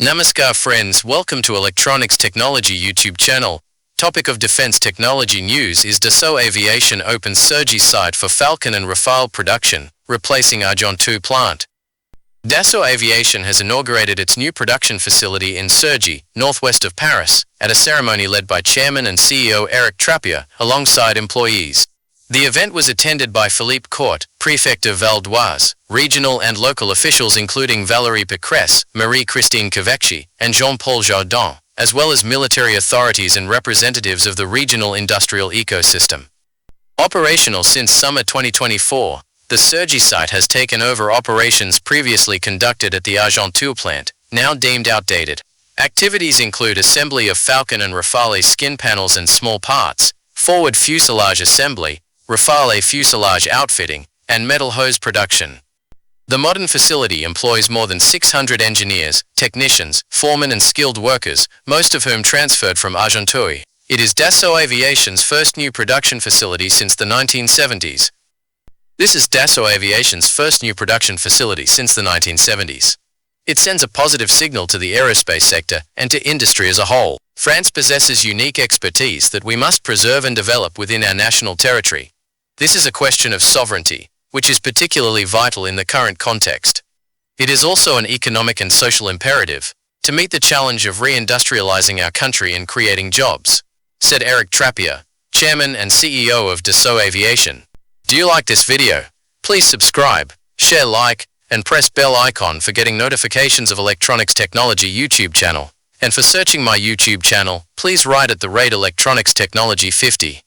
Namaskar friends, welcome to Electronics Technology YouTube channel. Topic of Defense Technology News is Dassault Aviation opens Cergy site for Falcon and Rafale production, replacing Argenteuil plant. Dassault Aviation has inaugurated its new production facility in Cergy, northwest of Paris, at a ceremony led by Chairman and CEO Eric Trappier, alongside employees. The event was attended by Philippe Court, Prefect of Val d'Oise, regional and local officials including Valérie Pécresse, Marie-Christine Cavecchi, and Jean-Paul Jardin, as well as military authorities and representatives of the regional industrial ecosystem. Operational since summer 2024, the Cergy site has taken over operations previously conducted at the Argenteuil plant, now deemed outdated. Activities include assembly of Falcon and Rafale skin panels and small parts, forward fuselage assembly, Rafale fuselage outfitting, and metal hose production. The modern facility employs more than 600 engineers, technicians, foremen and skilled workers, most of whom transferred from Argenteuil. It is Dassault Aviation's first new production facility since the 1970s. This is Dassault Aviation's first new production facility since the 1970s. It sends a positive signal to the aerospace sector and to industry as a whole. France possesses unique expertise that we must preserve and develop within our national territory. This is a question of sovereignty, which is particularly vital in the current context. It is also an economic and social imperative to meet the challenge of reindustrializing our country and creating jobs, said Eric Trappier, Chairman and CEO of Dassault Aviation. Do you like this video? Please subscribe, share, like, and press bell icon for getting notifications of Electronics Technology YouTube channel. And for searching my YouTube channel, please write at the rate Electronics Technology 50.